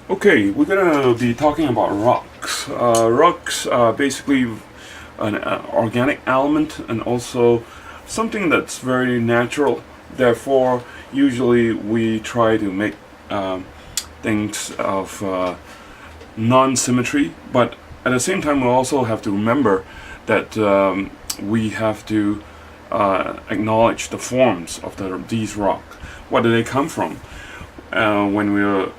Okay, we're gonna be talking about rocks. Rocks are basically an organic element and also something that's very natural. Therefore, usually we try to make things of non-symmetry, but at the same time we also have to remember that we have to acknowledge the forms of these rocks. Where do they come from? When we're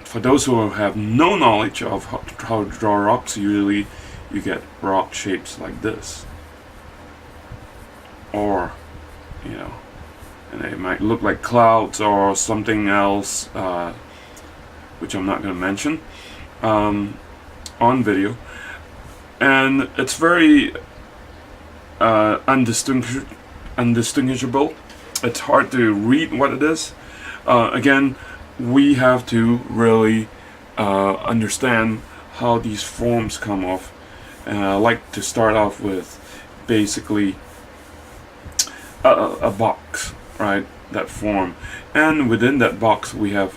For those who have no knowledge of how to draw rocks, usually you get rock shapes like this, or and they might look like clouds or something else, which I'm not going to mention on video, and it's very undistinguishable. It's hard to read what it is. Again, we have to really understand how these forms come off. And I like to start off with basically a box, right? That form, and within that box we're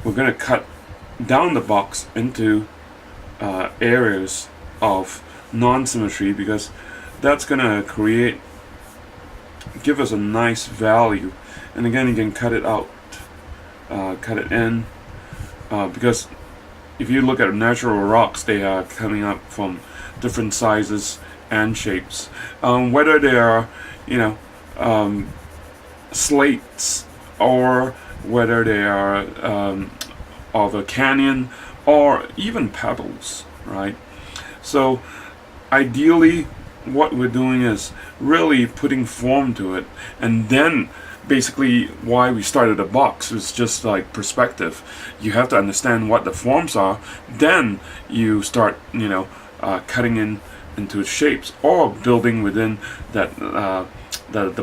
going to cut down the box into areas of non-symmetry, because that's going to give us a nice value. And again, you can cut it out, cut it in, because if you look at natural rocks, they are coming up from different sizes and shapes, whether they are slates, or whether they are of a canyon, or even pebbles, right? So ideally what we're doing is really putting form to it, and then basically why we started a box is just like perspective. You have to understand what the forms are, then you start cutting into shapes or building within that the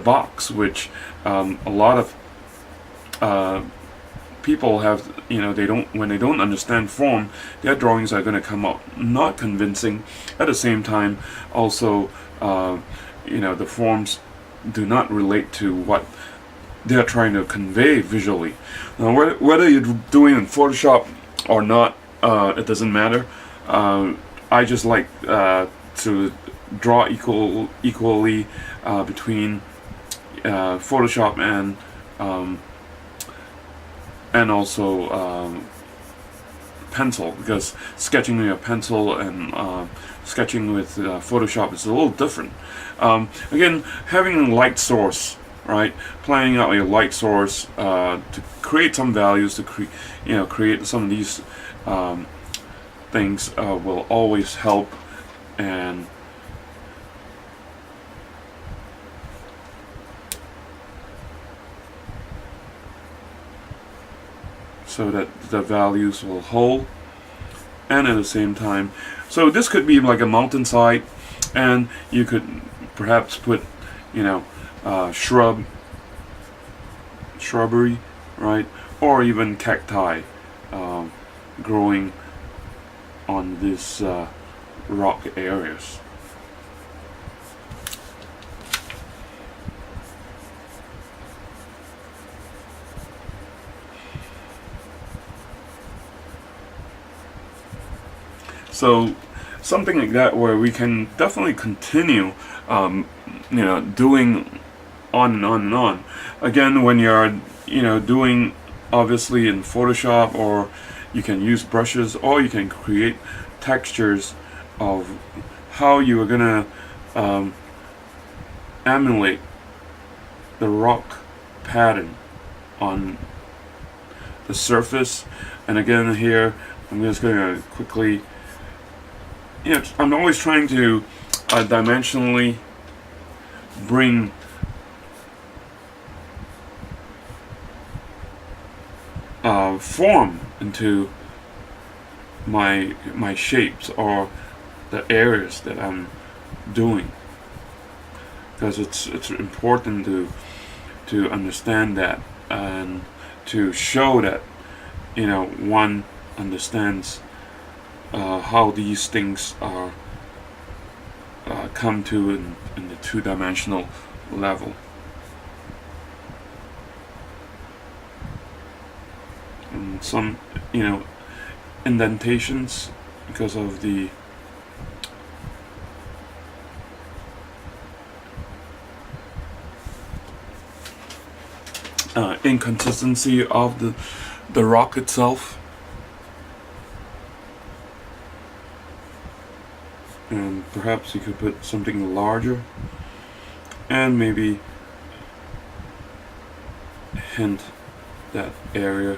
box, which a lot of people have, when they don't understand form, their drawings are going to come out not convincing. At the same time, also the forms do not relate to what they're trying to convey visually. Now, whether you're doing in Photoshop or not, it doesn't matter. I just like to draw equally between Photoshop and also pencil, because sketching with a pencil and sketching with Photoshop is a little different. Again, having a light source, right? Planning out your light source to create some values, to create some of these things will always help. And so that the values will hold, and at the same time, so this could be like a mountainside, and you could perhaps put shrubbery, right, or even cacti growing on these rock areas. So something like that, where we can definitely continue doing on and on and on. Again, when you're doing obviously in Photoshop, or you can use brushes, or you can create textures of how you are gonna emulate the rock pattern on the surface. And again, here I'm just gonna quickly, I'm always trying to dimensionally bring form into my shapes, or the areas that I'm doing, because it's important to understand that, and to show that one understands how these things are come to in the two-dimensional level. some, indentations because of the inconsistency of the rock itself. And perhaps you could put something larger and maybe hint that area.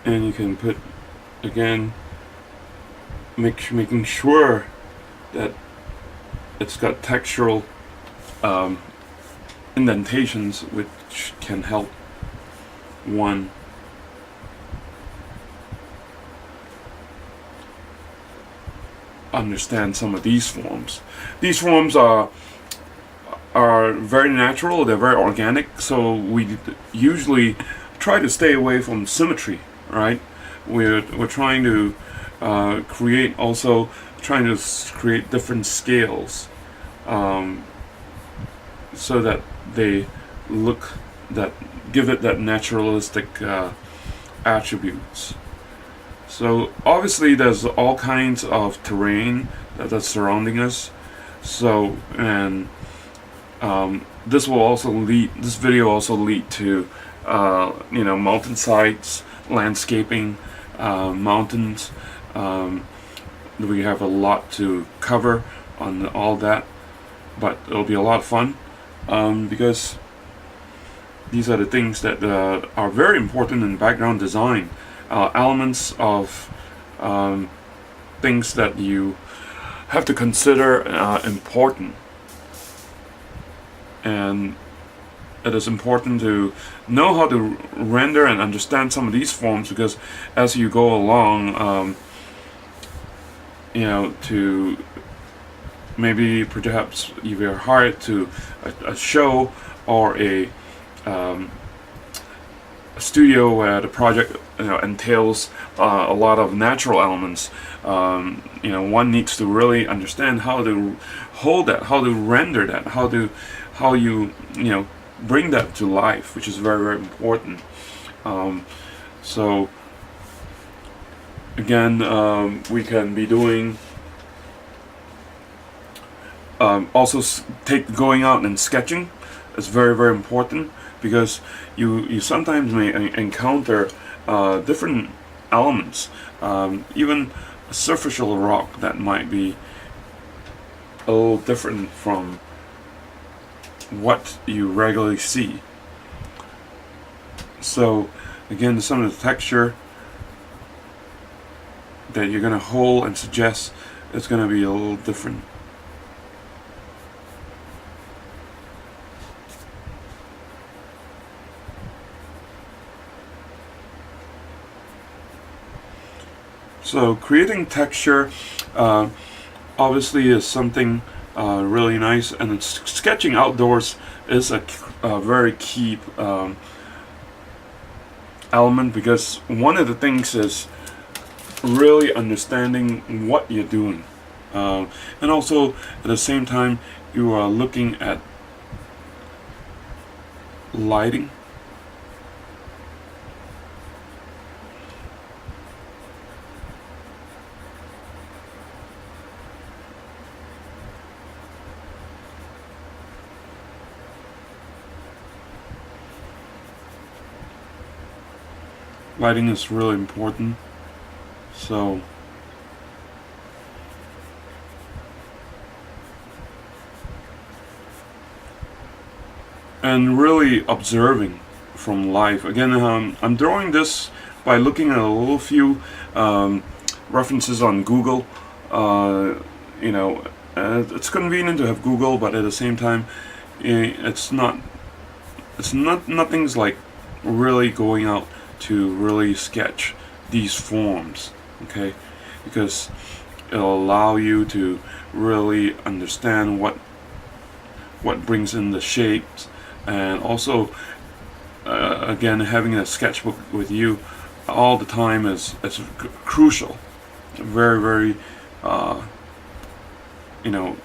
And you can put, again, making sure that it's got textural indentations, which can help one understand some of these forms. These forms are very natural, they're very organic, so we usually try to stay away from symmetry, right? We're trying to create different scales, so that they give it that naturalistic attributes. So obviously there's all kinds of terrain that's surrounding us. So, and this video also lead to mountain sites, landscaping, mountains. We have a lot to cover on all that, but it'll be a lot of fun, because these are the things that are very important in background design, elements of things that you have to consider important. And it is important to know how to render and understand some of these forms, because as you go along, to maybe perhaps if you're hired to a show or a studio where the project entails a lot of natural elements, one needs to really understand how to hold that, how to render that, how you bring that to life, which is very, very important. So again, we can be doing also going out and sketching is very, very important, because you sometimes may encounter different elements, even a superficial rock that might be a little different from what you regularly see. So again, some of the texture that you're going to hold and suggest is going to be a little different. So creating texture obviously is something really nice, and sketching outdoors is a very key element, because one of the things is really understanding what you're doing, and also at the same time you are looking at lighting. Lighting is really important. So and really observing from life. Again, I'm drawing this by looking at a little few references on Google. It's convenient to have Google, but at the same time, nothing's like really going out to really sketch these forms, okay? Because it'll allow you to really understand what brings in the shapes, and also again, having a sketchbook with you all the time is crucial, very very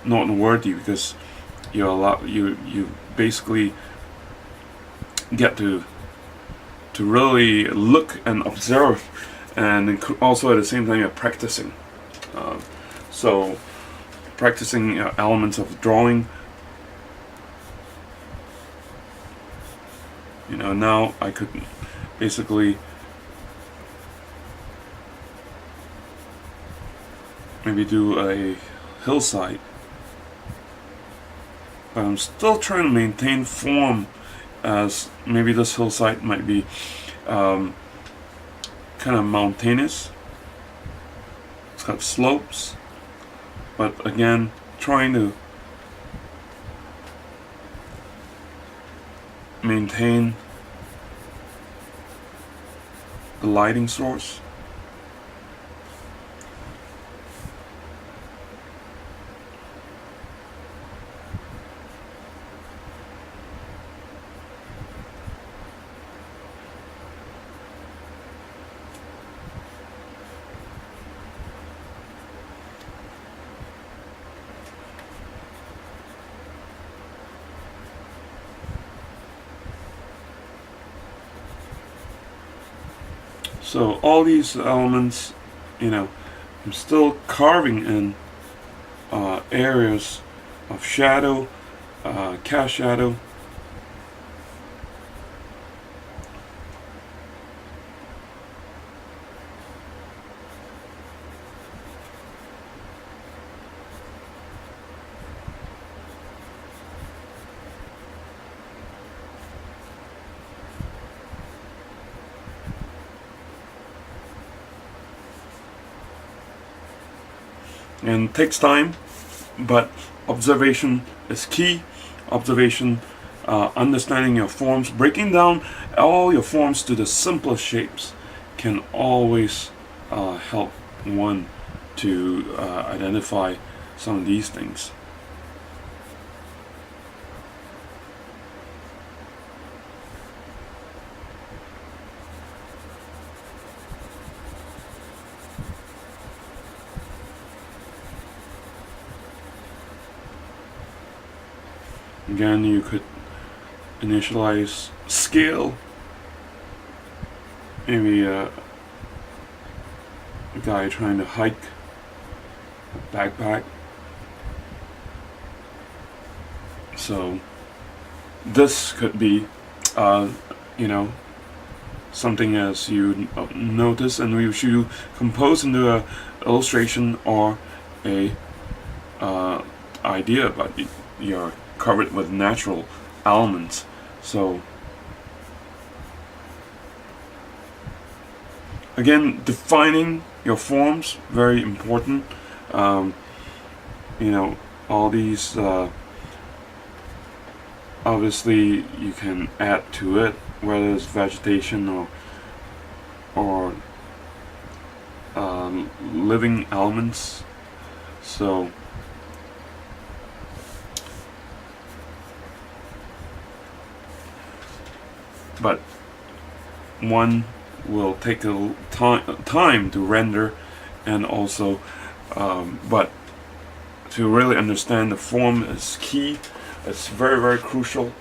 noteworthy, because you basically get to really look and observe, and also at the same time you're practicing. So practicing elements of drawing. Now I could basically maybe do a hillside, but I'm still trying to maintain form, as maybe this hillside might be kind of mountainous. It's got slopes, but again, trying to maintain the lighting source. So all these elements, I'm still carving in areas of shadow, cast shadow. And it takes time, but observation is key. Observation, understanding your forms, breaking down all your forms to the simplest shapes can always help one to identify some of these things. Again, you could initialize scale. Maybe a guy trying to hike a backpack. So this could be, something as you notice, and we should compose into a illustration or a idea, but you're covered with natural elements. So again, defining your forms, very important. All these obviously you can add to it, whether it's vegetation or living elements. So but one will take a time to render, and also but to really understand the form is key. It's very very crucial.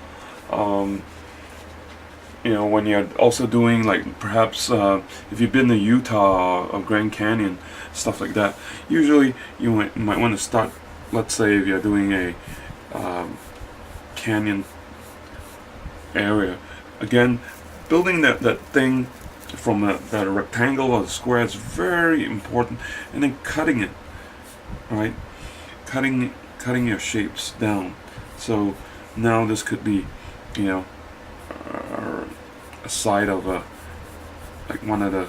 When you're also doing, like, perhaps if you've been to Utah or Grand Canyon, stuff like that, usually you might want to start, let's say if you're doing a canyon area. Again, building that thing from that rectangle or the square is very important, and then cutting it, right? Cutting your shapes down. So now this could be, a side of like one of the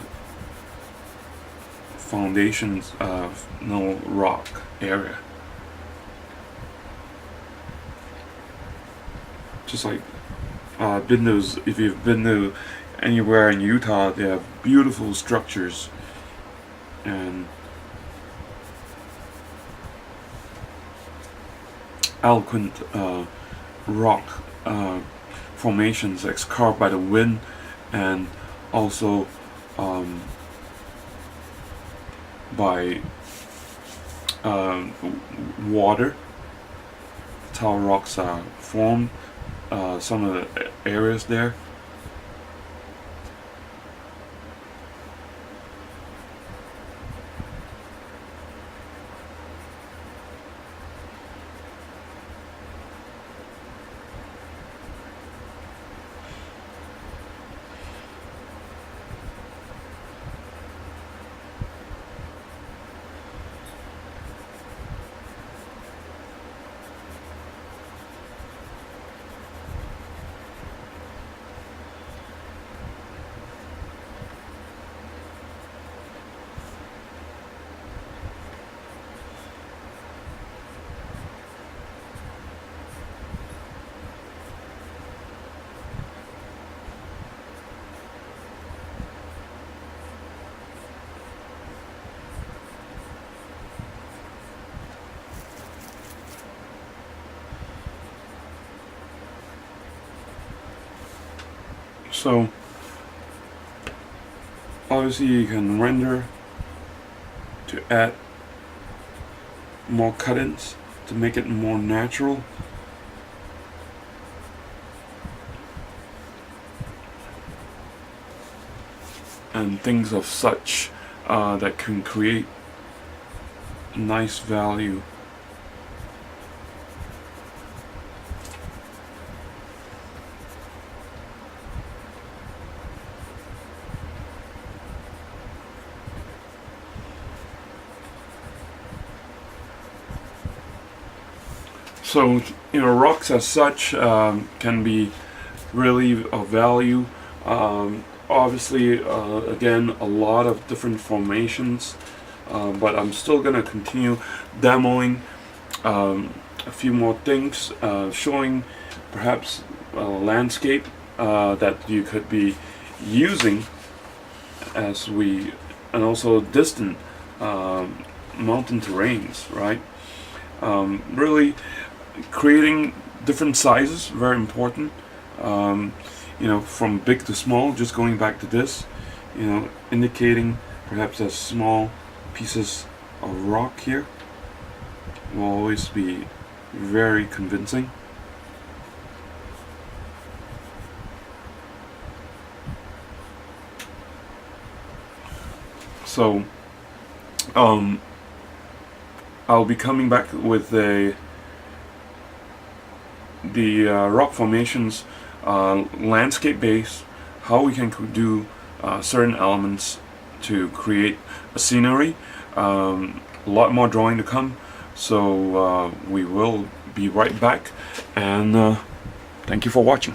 foundations of rock area. Just like if you've been to anywhere in Utah, they have beautiful structures and eloquent rock formations carved by the wind, and also by water. That's how rocks are formed. Some of the areas there. So obviously you can render to add more cut-ins to make it more natural. And things of such that can create nice value. So, rocks as such can be really of value. Obviously, again, a lot of different formations, but I'm still going to continue demoing a few more things, showing perhaps a landscape that you could be using and also distant mountain terrains, right? Really creating different sizes, very important. From big to small, just going back to this, indicating perhaps as small pieces of rock here will always be very convincing. So I'll be coming back with the rock formations landscape base, how we can do certain elements to create a scenery. A lot more drawing to come, so we will be right back, and thank you for watching.